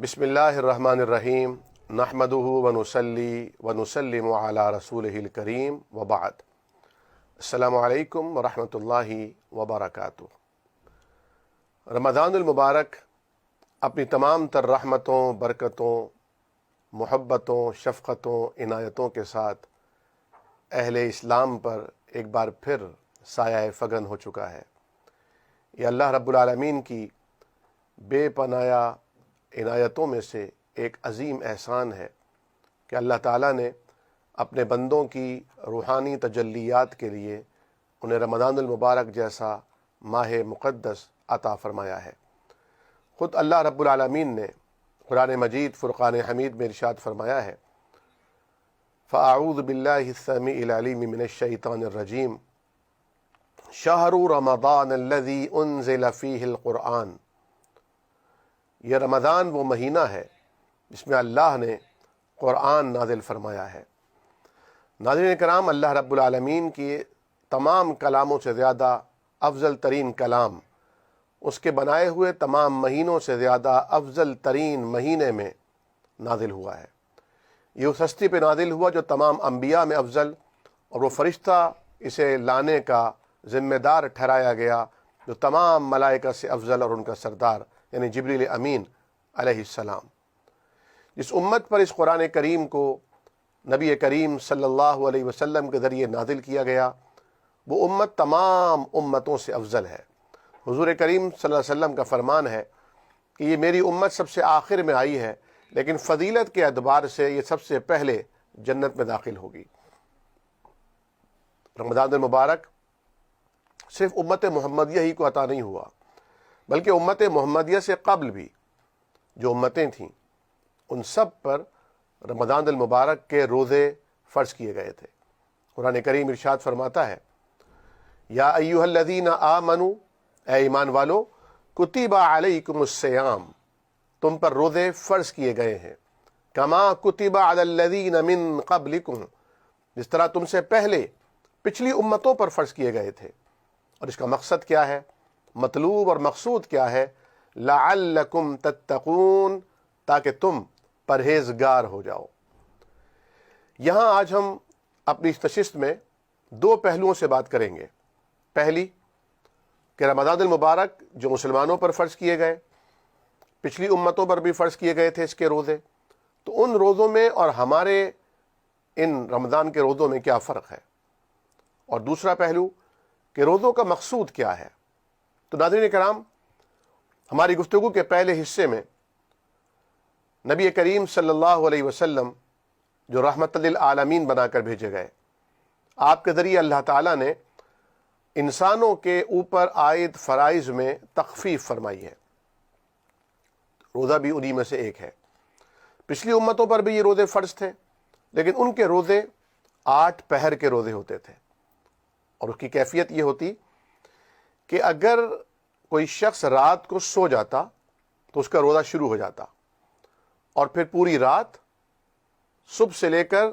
بسم اللہ الرحمن الرحیم نحمدہ ونصلی ونسلم علی رسولہ الکریم وبعد۔ السلام علیکم ورحمۃ اللہ وبرکاتہ۔ رمضان المبارک اپنی تمام تر رحمتوں، برکتوں، محبتوں، شفقتوں، عنایتوں کے ساتھ اہل اسلام پر ایک بار پھر سایہ فگن ہو چکا ہے۔ یہ اللہ رب العالمین کی بے پناہ عنایتوں میں سے ایک عظیم احسان ہے کہ اللہ تعالیٰ نے اپنے بندوں کی روحانی تجلیات کے لیے انہیں رمضان المبارک جیسا ماہ مقدس عطا فرمایا ہے۔ خود اللہ رب العالمین نے قرآن مجید فرقان حمید میں ارشاد فرمایا ہے، فَأَعُوذُ بِاللَّهِ السَّمِيعِ الْعَلِيمِ مِنَ الشَّيْطَانِ الرَّجِيمِ شَهْرُ رَمَضَانَ الَّذِي أُنزِلَ فِيهِ الْقُرْآنُ۔ یہ رمضان وہ مہینہ ہے جس میں اللہ نے قرآن نازل فرمایا ہے۔ ناظرین کرام، اللہ رب العالمین کی تمام کلاموں سے زیادہ افضل ترین کلام اس کے بنائے ہوئے تمام مہینوں سے زیادہ افضل ترین مہینے میں نازل ہوا ہے۔ یہ اس ہستی پہ نازل ہوا جو تمام انبیاء میں افضل اور وہ فرشتہ اسے لانے کا ذمہ دار ٹھہرایا گیا جو تمام ملائکہ سے افضل اور ان کا سردار یعنی جبریل امین علیہ السلام۔ جس امت پر اس قرآن کریم کو نبی کریم صلی اللہ علیہ وسلم کے ذریعے نازل کیا گیا وہ امت تمام امتوں سے افضل ہے۔ حضور کریم صلی اللہ علیہ وسلم کا فرمان ہے کہ یہ میری امت سب سے آخر میں آئی ہے لیکن فضیلت کے اعتبار سے یہ سب سے پہلے جنت میں داخل ہوگی۔ رمضان المبارک صرف امت محمدیہ ہی کو عطا نہیں ہوا بلکہ امت محمدیہ سے قبل بھی جو امتیں تھیں ان سب پر رمضان المبارک کے روزے فرض کیے گئے تھے۔ قرآن کریم ارشاد فرماتا ہے، یا ایھا الذین آمنوا، اے ایمان والو، کتب علیکم الصیام، تم پر روزے فرض کیے گئے ہیں، کما کتب علی الذین من قبلکم، جس طرح تم سے پہلے پچھلی امتوں پر فرض کیے گئے تھے۔ اور اس کا مقصد کیا ہے، مطلوب اور مقصود کیا ہے؟ لعلکم تتقون، تاکہ تم پرہیزگار ہو جاؤ۔ یہاں آج ہم اپنی اس نشست میں دو پہلوؤں سے بات کریں گے۔ پہلی کہ رمضان المبارک جو مسلمانوں پر فرض کیے گئے، پچھلی امتوں پر بھی فرض کیے گئے تھے اس کے روزے، تو ان روزوں میں اور ہمارے ان رمضان کے روزوں میں کیا فرق ہے، اور دوسرا پہلو کہ روزوں کا مقصود کیا ہے۔ تو ناظرین کرام، ہماری گفتگو کے پہلے حصے میں نبی کریم صلی اللہ علیہ وسلم جو رحمت للعالمین بنا کر بھیجے گئے، آپ کے ذریعے اللہ تعالیٰ نے انسانوں کے اوپر عائد فرائض میں تخفیف فرمائی ہے۔ روزہ بھی انہی میں سے ایک ہے۔ پچھلی امتوں پر بھی یہ روزے فرض تھے لیکن ان کے روزے 8 پہر کے روزے ہوتے تھے، اور اس کی کیفیت یہ ہوتی کہ اگر کوئی شخص رات کو سو جاتا تو اس کا روزہ شروع ہو جاتا اور پھر پوری رات صبح سے لے کر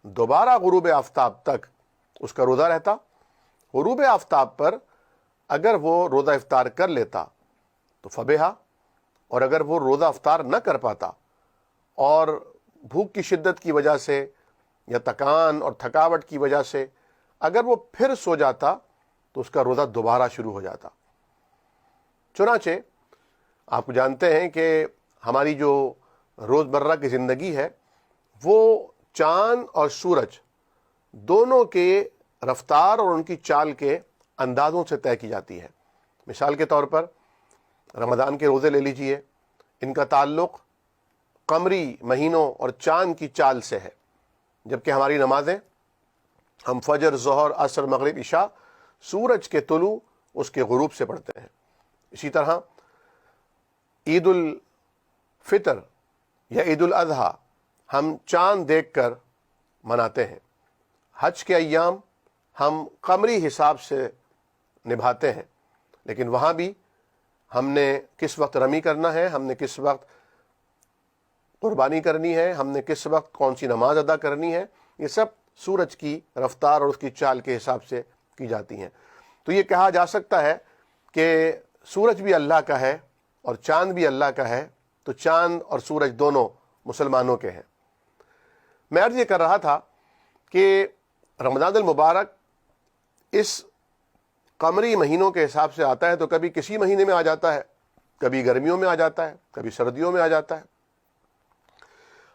دوبارہ غروب آفتاب تک اس کا روزہ رہتا۔ غروب آفتاب پر اگر وہ روزہ افطار کر لیتا تو فبہا، اور اگر وہ روزہ افطار نہ کر پاتا اور بھوک کی شدت کی وجہ سے یا تکان اور تھکاوٹ کی وجہ سے اگر وہ پھر سو جاتا تو اس کا روزہ دوبارہ شروع ہو جاتا۔ چنانچہ آپ جانتے ہیں کہ ہماری جو روز مرہ کی زندگی ہے وہ چاند اور سورج دونوں کے رفتار اور ان کی چال کے اندازوں سے طے کی جاتی ہے۔ مثال کے طور پر رمضان کے روزے لے لیجئے، ان کا تعلق قمری مہینوں اور چاند کی چال سے ہے، جبکہ ہماری نمازیں ہم فجر، ظہر، عصر، مغرب، عشاء سورج کے طلوع اس کے غروب سے پڑھتے ہیں۔ اسی طرح عید الفطر یا عید الاضحیٰ ہم چاند دیکھ کر مناتے ہیں۔ حج کے ایام ہم قمری حساب سے نبھاتے ہیں، لیکن وہاں بھی ہم نے کس وقت رمی کرنا ہے، ہم نے کس وقت قربانی کرنی ہے، ہم نے کس وقت کون سی نماز ادا کرنی ہے، یہ سب سورج کی رفتار اور اس کی چال کے حساب سے کی جاتی ہیں۔ تو یہ کہا جا سکتا ہے کہ سورج بھی اللہ کا ہے اور چاند بھی اللہ کا ہے تو چاند اور سورج دونوں مسلمانوں کے ہیں۔ میں عرض یہ کر رہا تھا کہ رمضان المبارک اس قمری مہینوں کے حساب سے آتا ہے تو کبھی کسی مہینے میں آ جاتا ہے، کبھی گرمیوں میں آ جاتا ہے، کبھی سردیوں میں آ جاتا ہے۔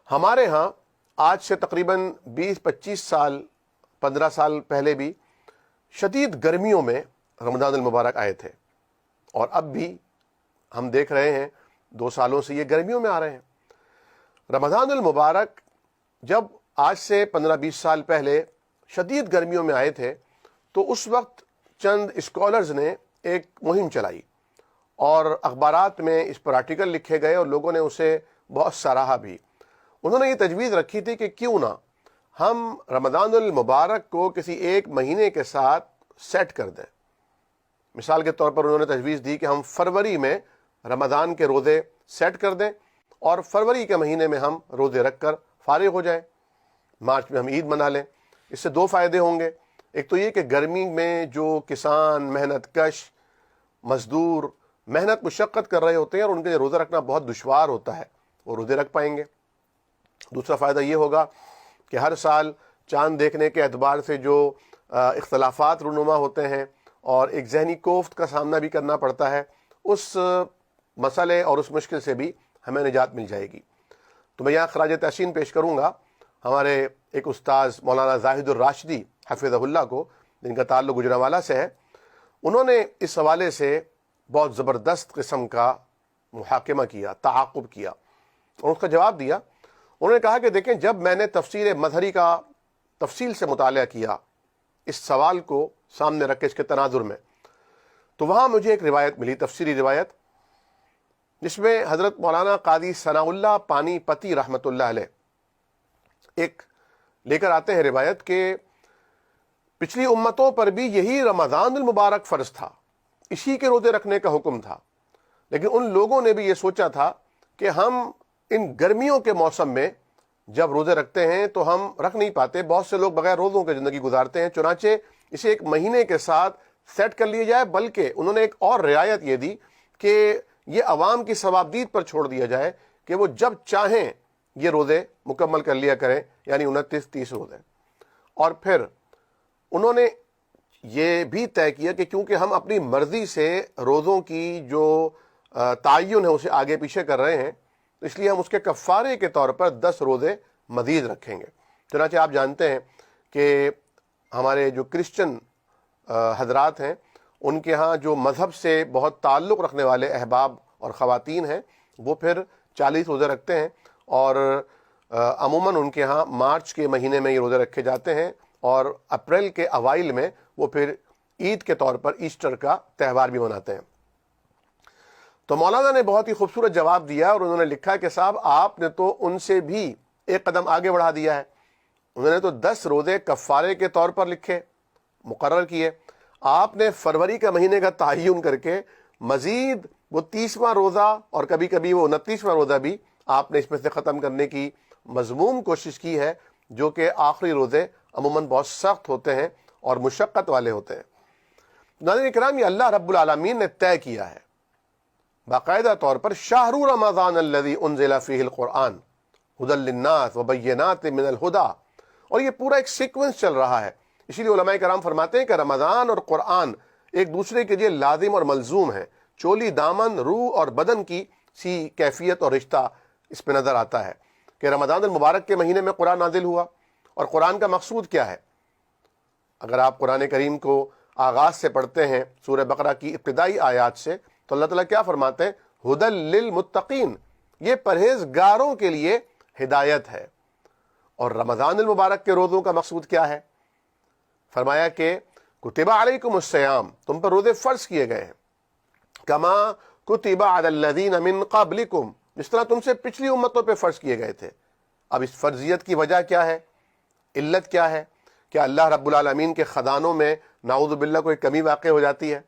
ہمارے ہاں آج سے تقریباً 20-25 سال 15 سال پہلے بھی شدید گرمیوں میں رمضان المبارک آئے تھے، اور اب بھی ہم دیکھ رہے ہیں 2 سالوں سے یہ گرمیوں میں آ رہے ہیں۔ رمضان المبارک جب آج سے 15-20 سال پہلے شدید گرمیوں میں آئے تھے تو اس وقت چند اسکالرز نے ایک مہم چلائی اور اخبارات میں اس پر آرٹیکل لکھے گئے اور لوگوں نے اسے بہت سراہا بھی۔ انہوں نے یہ تجویز رکھی تھی کہ کیوں نہ ہم رمضان المبارک کو کسی ایک مہینے کے ساتھ سیٹ کر دیں۔ مثال کے طور پر انہوں نے تجویز دی کہ ہم فروری میں رمضان کے روزے سیٹ کر دیں اور فروری کے مہینے میں ہم روزے رکھ کر فارغ ہو جائیں، مارچ میں ہم عید منا لیں۔ اس سے 2 فائدے ہوں گے، ایک تو یہ کہ گرمی میں جو کسان محنت کش مزدور محنت مشقت کر رہے ہوتے ہیں اور ان کے لیے روزہ رکھنا بہت دشوار ہوتا ہے، وہ روزے رکھ پائیں گے۔ دوسرا فائدہ یہ ہوگا کہ ہر سال چاند دیکھنے کے اعتبار سے جو اختلافات رونما ہوتے ہیں اور ایک ذہنی کوفت کا سامنا بھی کرنا پڑتا ہے، اس مسئلے اور اس مشکل سے بھی ہمیں نجات مل جائے گی۔ تو میں یہاں خراج تحسین پیش کروں گا ہمارے ایک استاذ مولانا زاہد الراشدی حفظہ اللہ کو، جن کا تعلق گجرانوالہ سے ہے۔ انہوں نے اس حوالے سے بہت زبردست قسم کا محاکمہ کیا، تعاقب کیا اور اس کا جواب دیا۔ انہوں نے کہا کہ دیکھیں، جب میں نے تفسیر مظہری کا تفصیل سے مطالعہ کیا اس سوال کو سامنے رکھ کے اس کے تناظر میں، تو وہاں مجھے ایک روایت ملی، تفسیری روایت، جس میں حضرت مولانا قاضی ثناء اللہ پانی پتی رحمۃ اللہ علیہ ایک لے کر آتے ہیں روایت کہ پچھلی امتوں پر بھی یہی رمضان المبارک فرض تھا، اسی کے روزے رکھنے کا حکم تھا، لیکن ان لوگوں نے بھی یہ سوچا تھا کہ ہم ان گرمیوں کے موسم میں جب روزے رکھتے ہیں تو ہم رکھ نہیں پاتے، بہت سے لوگ بغیر روزوں کے زندگی گزارتے ہیں، چنانچہ اسے ایک مہینے کے ساتھ سیٹ کر لیا جائے۔ بلکہ انہوں نے ایک اور رعایت یہ دی کہ یہ عوام کی ثوابدید پر چھوڑ دیا جائے کہ وہ جب چاہیں یہ روزے مکمل کر لیا کریں، یعنی 29-30 روزے۔ اور پھر انہوں نے یہ بھی طے کیا کہ کیونکہ ہم اپنی مرضی سے روزوں کی جو تعین ہے اسے آگے پیچھے کر رہے ہیں، اس لیے ہم اس کے کفارے کے طور پر 10 روزے مزید رکھیں گے۔ چنانچہ آپ جانتے ہیں کہ ہمارے جو کرسچن حضرات ہیں، ان کے ہاں جو مذہب سے بہت تعلق رکھنے والے احباب اور خواتین ہیں، وہ پھر 40 روزے رکھتے ہیں، اور عموماً ان کے ہاں مارچ کے مہینے میں یہ روزے رکھے جاتے ہیں، اور اپریل کے اوائل میں وہ پھر عید کے طور پر ایسٹر کا تہوار بھی مناتے ہیں۔ تو مولانا نے بہت ہی خوبصورت جواب دیا اور انہوں نے لکھا کہ صاحب آپ نے تو ان سے بھی ایک قدم آگے بڑھا دیا ہے۔ انہوں نے تو 10 روزے کفارے کے طور پر لکھے، مقرر کیے، آپ نے فروری کا مہینے کا تعین کر کے مزید وہ 30واں روزہ اور کبھی کبھی وہ 29واں روزہ بھی آپ نے اس میں سے ختم کرنے کی مذموم کوشش کی ہے، جو کہ آخری روزے عموماً بہت سخت ہوتے ہیں اور مشقت والے ہوتے ہیں۔ ناظرین کرام، یہ اللہ رب العالمین نے طے کیا ہے باقاعدہ طور پر، شہر رمضان الذی انزل فیہ القرآن ھدی للناس وبینات من الہدی، اور یہ پورا ایک سیکوینس چل رہا ہے۔ اسی لیے علماء کرام فرماتے ہیں کہ رمضان اور قرآن ایک دوسرے کے لیے لازم اور ملزوم ہیں، چولی دامن روح اور بدن کی سی کیفیت اور رشتہ اس پہ نظر آتا ہے کہ رمضان المبارک کے مہینے میں قرآن نازل ہوا، اور قرآن کا مقصود کیا ہے؟ اگر آپ قرآن کریم کو آغاز سے پڑھتے ہیں سورہ بقرہ کی ابتدائی آیات سے، تو اللہ تعالیٰ کیا فرماتے ہیں؟ ھدی للمتقین، یہ پرہیزگاروں کے لیے ہدایت ہے۔ اور رمضان المبارک کے روزوں کا مقصود کیا ہے؟ فرمایا کہ کتب علیکم الصیام، تم پر روزے فرض کیے گئے ہیں، کما کتب علی الذین من قبلکم، جس طرح تم سے پچھلی امتوں پہ فرض کیے گئے تھے۔ اب اس فرضیت کی وجہ کیا ہے؟ علت کیا ہے؟ کیا اللہ رب العالمین کے خزانوں میں نعوذ باللہ کوئی کمی واقع ہو جاتی ہے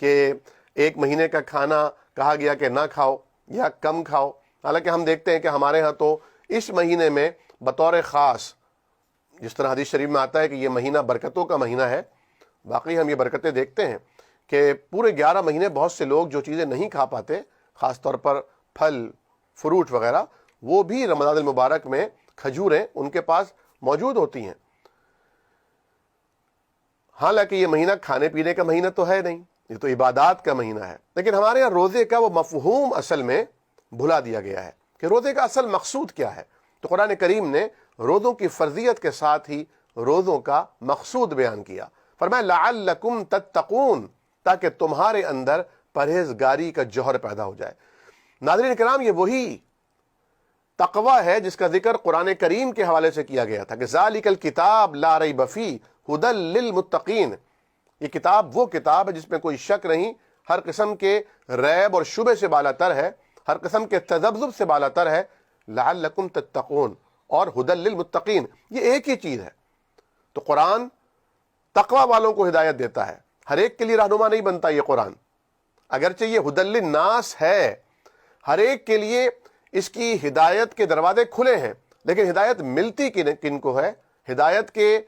کہ ایک مہینے کا کھانا کہا گیا کہ نہ کھاؤ یا کم کھاؤ؟ حالانکہ ہم دیکھتے ہیں کہ ہمارے ہاں تو اس مہینے میں بطور خاص، جس طرح حدیث شریف میں آتا ہے کہ یہ مہینہ برکتوں کا مہینہ ہے، باقی ہم یہ برکتیں دیکھتے ہیں کہ پورے 11 مہینے بہت سے لوگ جو چیزیں نہیں کھا پاتے، خاص طور پر پھل فروٹ وغیرہ، وہ بھی رمضان المبارک میں کھجوریں ان کے پاس موجود ہوتی ہیں۔ حالانکہ یہ مہینہ کھانے پینے کا مہینہ تو ہے نہیں، یہ تو عبادات کا مہینہ ہے، لیکن ہمارے یہاں روزے کا وہ مفہوم اصل میں بھلا دیا گیا ہے کہ روزے کا اصل مقصود کیا ہے۔ تو قرآن کریم نے روزوں کی فرضیت کے ساتھ ہی روزوں کا مقصود بیان کیا، فرمایا لعلکم تتقون، تاکہ تمہارے اندر پرہیزگاری کا جوہر پیدا ہو جائے۔ ناظرین کرام، یہ وہی تقوی ہے جس کا ذکر قرآن کریم کے حوالے سے کیا گیا تھا کہ ذالک الکتاب لا ریب فیہ ھدی للمتقین، یہ کتاب وہ کتاب ہے جس میں کوئی شک نہیں، ہر قسم کے ریب اور شبہ سے بالا تر ہے، ہر قسم کے تذبذب سے بالا تر ہے، لعلکم تتقون اور ھدی للمتقین، یہ ایک ہی چیز ہے۔ تو قرآن تقوی والوں کو ہدایت دیتا ہے، ہر ایک کے لیے رہنما نہیں بنتا یہ قرآن، اگرچہ یہ ھدی للناس ہے، ہر ایک کے لیے اس کی ہدایت کے دروازے کھلے ہیں، لیکن ہدایت ملتی کن کو ہے؟ ہدایت کے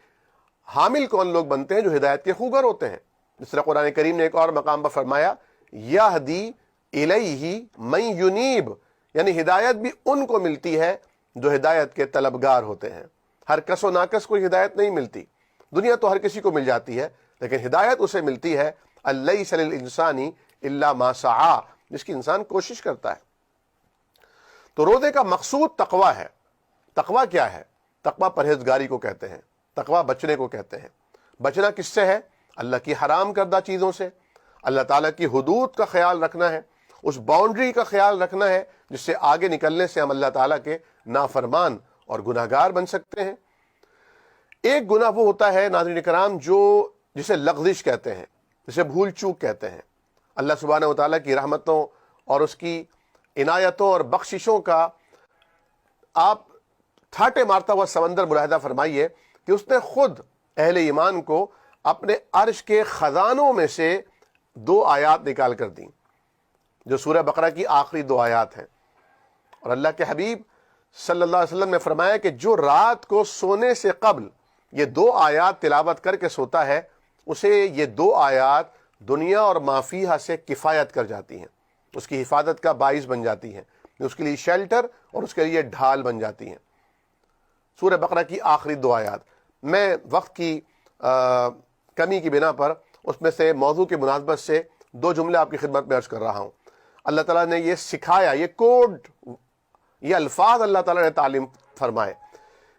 حامل کون لوگ بنتے ہیں؟ جو ہدایت کے خوگر ہوتے ہیں۔ جس طرح قرآن کریم نے ایک اور مقام پر فرمایا یہدی الیہ من ینیب، یعنی ہدایت بھی ان کو ملتی ہے جو ہدایت کے طلبگار ہوتے ہیں۔ ہر کس و ناکس کو ہدایت نہیں ملتی، دنیا تو ہر کسی کو مل جاتی ہے، لیکن ہدایت اسے ملتی ہے الیس للانسان الا ما سعی، جس کی انسان کوشش کرتا ہے۔ تو روزے کا مقصود تقوی ہے۔ تقوی کیا ہے؟ تقوی پرہیزگاری کو کہتے ہیں، تقوی بچنے کو کہتے ہیں۔ بچنا کس سے ہے؟ اللہ کی حرام کردہ چیزوں سے، اللہ تعالیٰ کی حدود کا خیال رکھنا ہے، اس باؤنڈری کا خیال رکھنا ہے جس سے آگے نکلنے سے ہم اللہ تعالیٰ کے نافرمان اور گناہگار بن سکتے ہیں۔ ایک گناہ وہ ہوتا ہے ناظرین کرام جسے لغزش کہتے ہیں، جسے بھول چوک کہتے ہیں۔ اللہ سبحانہ و تعالیٰ کی رحمتوں اور اس کی عنایتوں اور بخششوں کا آپ ٹھاٹے مارتا ہوا سمندر ملاحظہ فرمائیے کہ اس نے خود اہل ایمان کو اپنے عرش کے خزانوں میں سے 2 آیات نکال کر دیں، جو سورہ بقرہ کی آخری 2 آیات ہیں۔ اور اللہ کے حبیب صلی اللہ علیہ وسلم نے فرمایا کہ جو رات کو سونے سے قبل یہ 2 آیات تلاوت کر کے سوتا ہے، اسے یہ 2 آیات دنیا اور ما فیہا سے کفایت کر جاتی ہیں، اس کی حفاظت کا باعث بن جاتی ہیں، اس کے لیے شیلٹر اور اس کے لیے ڈھال بن جاتی ہیں۔ سورہ بقرہ کی آخری 2 آیات، میں وقت کی کمی کی بنا پر اس میں سے موضوع کی مناسبت سے 2 جملے آپ کی خدمت میں عرض کر رہا ہوں۔ اللہ تعالیٰ نے یہ سکھایا، یہ کوڈ، یہ الفاظ اللہ تعالیٰ نے تعلیم فرمائے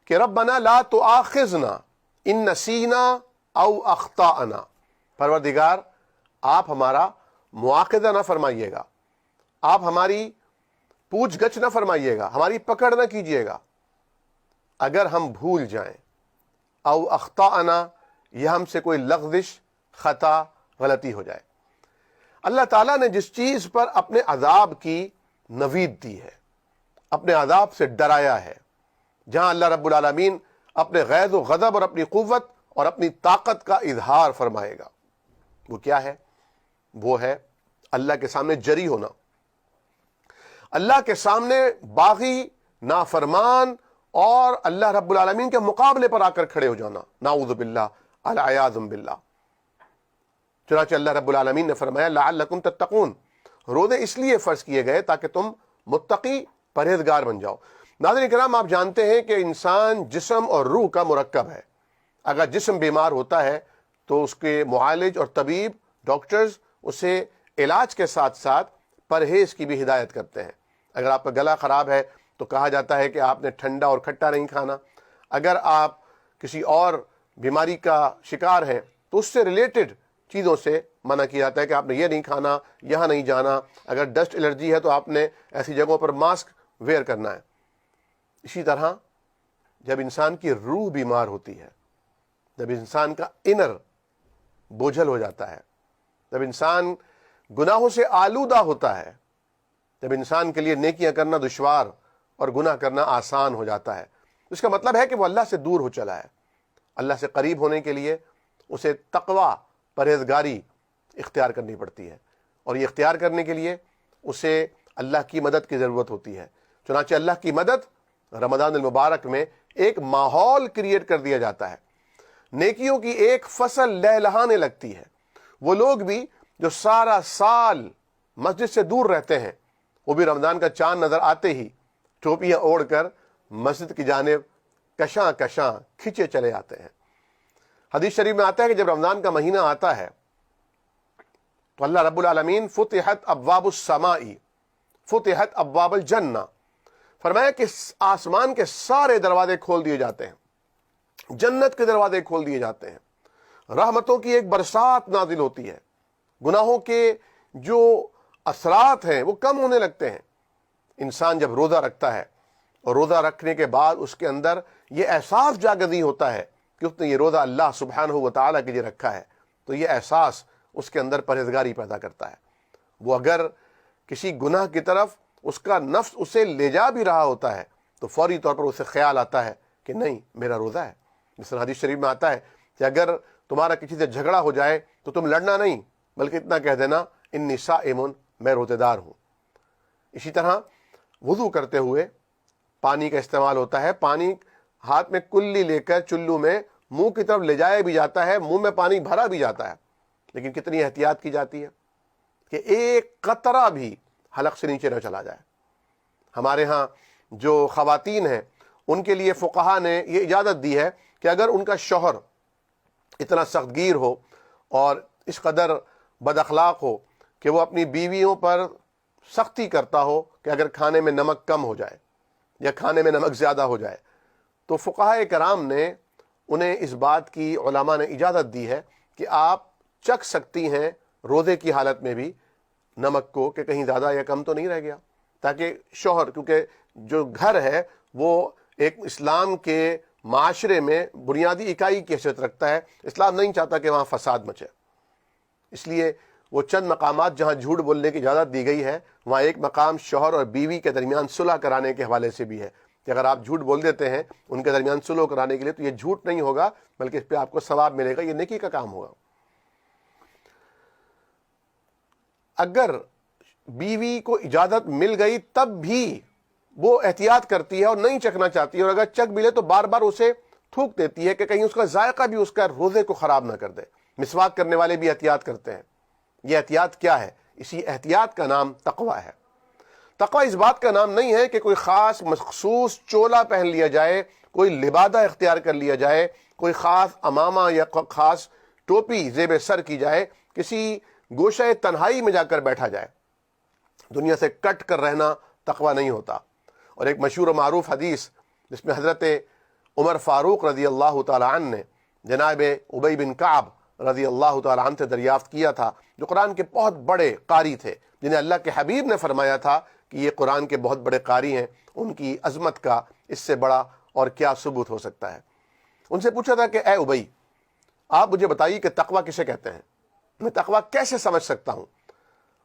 کہ ربنا لا تؤاخذنا ان نسینا او اخطأنا، پروردگار آپ ہمارا مواخذہ نہ فرمائیے گا، آپ ہماری پوچھ گچھ نہ فرمائیے گا، ہماری پکڑ نہ کیجیے گا اگر ہم بھول جائیں، او اخطأنا، یہ ہم سے کوئی لغزش، خطا، غلطی ہو جائے۔ اللہ تعالیٰ نے جس چیز پر اپنے عذاب کی نوید دی ہے، اپنے عذاب سے ڈرایا ہے، جہاں اللہ رب العالمین اپنے غیظ و غضب اور اپنی قوت اور اپنی طاقت کا اظہار فرمائے گا، وہ کیا ہے؟ وہ ہے اللہ کے سامنے جری ہونا، اللہ کے سامنے باغی، نافرمان اور اللہ رب العالمین کے مقابلے پر آ کر کھڑے ہو جانا، نعوذ باللہ، العیاذ باللہ۔ چنانچہ اللہ رب العالمین نے فرمایا لعلکم تتقون، روزے اس لیے فرض کیے گئے تاکہ تم متقی، پرہیزگار بن جاؤ۔ ناظرین کرام، آپ جانتے ہیں کہ انسان جسم اور روح کا مرکب ہے۔ اگر جسم بیمار ہوتا ہے تو اس کے معالج اور طبیب، ڈاکٹرز اسے علاج کے ساتھ ساتھ پرہیز کی بھی ہدایت کرتے ہیں۔ اگر آپ کا گلا خراب ہے تو کہا جاتا ہے کہ آپ نے ٹھنڈا اور کھٹا نہیں کھانا۔ اگر آپ کسی اور بیماری کا شکار ہیں تو اس سے ریلیٹڈ چیزوں سے منع کیا جاتا ہے کہ آپ نے یہ نہیں کھانا، یہاں نہیں جانا۔ اگر ڈسٹ الرجی ہے تو آپ نے ایسی جگہوں پر ماسک ویئر کرنا ہے۔ اسی طرح جب انسان کی روح بیمار ہوتی ہے، جب انسان کا انر بوجھل ہو جاتا ہے، جب انسان گناہوں سے آلودہ ہوتا ہے، جب انسان کے لیے نیکیاں کرنا دشوار اور گناہ کرنا آسان ہو جاتا ہے، اس کا مطلب ہے کہ وہ اللہ سے دور ہو چلا ہے۔ اللہ سے قریب ہونے کے لیے اسے تقوی، پرہیزگاری اختیار کرنی پڑتی ہے، اور یہ اختیار کرنے کے لیے اسے اللہ کی مدد کی ضرورت ہوتی ہے۔ چنانچہ اللہ کی مدد رمضان المبارک میں ایک ماحول کریٹ کر دیا جاتا ہے، نیکیوں کی ایک فصل لہلہانے لگتی ہے۔ وہ لوگ بھی جو سارا سال مسجد سے دور رہتے ہیں، وہ بھی رمضان کا چاند نظر آتے ہی ٹوپیاں اوڑھ کر مسجد کی جانب کشاں کشاں کھینچے چلے آتے ہیں۔ حدیث شریف میں آتا ہے کہ جب رمضان کا مہینہ آتا ہے تو اللہ رب العالمین فتحت ابواب السماء فتحت ابواب الجنہ، فرمایا کہ آسمان کے سارے دروازے کھول دیے جاتے ہیں، جنت کے دروازے کھول دیے جاتے ہیں، رحمتوں کی ایک برسات نازل ہوتی ہے، گناہوں کے جو اثرات ہیں وہ کم ہونے لگتے ہیں۔ انسان جب روزہ رکھتا ہے اور روزہ رکھنے کے بعد اس کے اندر یہ احساس جاگزی ہوتا ہے کہ اس نے یہ روزہ اللہ سبحانہ و تعالیٰ کے لیے رکھا ہے، تو یہ احساس اس کے اندر پرہیزگاری پیدا کرتا ہے۔ وہ اگر کسی گناہ کی طرف اس کا نفس اسے لے جا بھی رہا ہوتا ہے تو فوری طور پر اسے خیال آتا ہے کہ نہیں، میرا روزہ ہے۔ جس طرح حدیث شریف میں آتا ہے کہ اگر تمہارا کسی سے جھگڑا ہو جائے تو تم لڑنا نہیں بلکہ اتنا کہہ دینا انی صائم، میں روزے دار ہوں۔ اسی طرح وضو کرتے ہوئے پانی کا استعمال ہوتا ہے، پانی ہاتھ میں کلی لے کر چلو میں منہ کی طرف لے جایا بھی جاتا ہے، منہ میں پانی بھرا بھی جاتا ہے، لیکن کتنی احتیاط کی جاتی ہے کہ ایک قطرہ بھی حلق سے نیچے نہ چلا جائے۔ ہمارے ہاں جو خواتین ہیں ان کے لیے فقہا نے یہ اجازت دی ہے کہ اگر ان کا شوہر اتنا سخت گیر ہو اور اس قدر بد اخلاق ہو کہ وہ اپنی بیویوں پر سختی کرتا ہو کہ اگر کھانے میں نمک کم ہو جائے یا کھانے میں نمک زیادہ ہو جائے، تو فقہاء کرام نے انہیں اس بات کی، علماء نے اجازت دی ہے کہ آپ چکھ سکتی ہیں روزے کی حالت میں بھی نمک کو کہ کہیں زیادہ یا کم تو نہیں رہ گیا، تاکہ شوہر، کیونکہ جو گھر ہے وہ ایک اسلام کے معاشرے میں بنیادی اکائی کی حیثیت رکھتا ہے، اسلام نہیں چاہتا کہ وہاں فساد مچے، اس لیے وہ چند مقامات جہاں جھوٹ بولنے کی اجازت دی گئی ہے وہاں ایک مقام شوہر اور بیوی کے درمیان صلح کرانے کے حوالے سے بھی ہے کہ اگر آپ جھوٹ بول دیتے ہیں ان کے درمیان صلح کرانے کے لیے تو یہ جھوٹ نہیں ہوگا بلکہ اس پہ آپ کو ثواب ملے گا، یہ نیکی کا کام ہوگا۔ اگر بیوی کو اجازت مل گئی تب بھی وہ احتیاط کرتی ہے اور نہیں چکھنا چاہتی ہے، اور اگر چکھ بھی لے تو بار بار اسے تھوک دیتی ہے کہ کہیں اس کا ذائقہ بھی اس کا روزے کو خراب نہ کر دے۔ مسواک کرنے والے بھی احتیاط کرتے ہیں۔ یہ احتیاط کیا ہے؟ اسی احتیاط کا نام تقوی ہے۔ تقوی اس بات کا نام نہیں ہے کہ کوئی خاص مخصوص چولا پہن لیا جائے، کوئی لبادہ اختیار کر لیا جائے، کوئی خاص امامہ یا خاص ٹوپی زیب سر کی جائے، کسی گوشہ تنہائی میں جا کر بیٹھا جائے، دنیا سے کٹ کر رہنا تقوی نہیں ہوتا۔ اور ایک مشہور و معروف حدیث جس میں حضرت عمر فاروق رضی اللہ تعالی عنہ نے جناب ابی بن کعب رضی اللہ تعالی عنہ سے دریافت کیا تھا، جو قرآن کے بہت بڑے قاری تھے، جنہیں اللہ کے حبیب نے فرمایا تھا کہ یہ قرآن کے بہت بڑے قاری ہیں، ان کی عظمت کا اس سے بڑا اور کیا ثبوت ہو سکتا ہے۔ ان سے پوچھا تھا کہ اے ابی، آپ مجھے بتائیے کہ تقوی کسے کہتے ہیں، میں تقوی کیسے سمجھ سکتا ہوں؟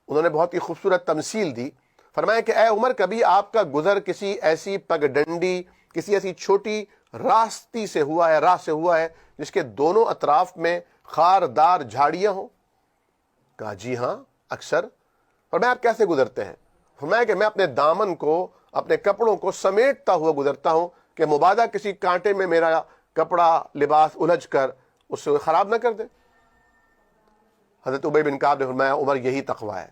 انہوں نے بہت ہی خوبصورت تمثیل دی، فرمایا کہ اے عمر، کبھی آپ کا گزر کسی ایسی پگ ڈنڈی، کسی ایسی چھوٹی راستی سے ہوا ہے، راہ سے ہوا ہے جس کے دونوں اطراف میں خاردار جھاڑیاں ہوں؟ کہا جی ہاں، اکثر۔ فرمایا آپ کیسے گزرتے ہیں؟ فرمایا کہ میں اپنے دامن کو، اپنے کپڑوں کو سمیٹتا ہوا گزرتا ہوں کہ مبادا کسی کانٹے میں میرا کپڑا لباس الجھ کر اس سے خراب نہ کر دے۔ حضرت ابی بن کعب نے فرمایا عمر، یہی تقوی ہے۔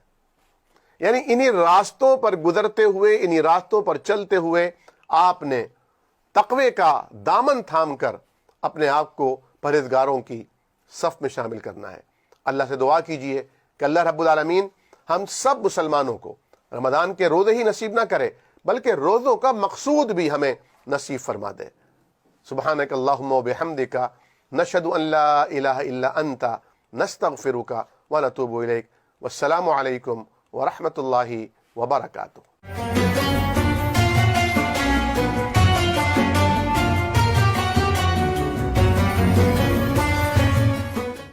یعنی انہی راستوں پر گزرتے ہوئے، انہی راستوں پر چلتے ہوئے آپ نے تقوی کا دامن تھام کر اپنے آپ کو پرہیزگاروں کی صف میں شامل کرنا ہے۔ اللہ سے دعا کیجئے کہ اللہ رب العالمین ہم سب مسلمانوں کو رمضان کے روزے ہی نصیب نہ کرے بلکہ روزوں کا مقصود بھی ہمیں نصیب فرما دے۔ سبحانک اللہم و بحمدک، نشہد ان لا الہ الا انت، نستغفرک ونتوب الیک۔ والسلام علیکم ورحمۃ اللہ وبرکاتہ۔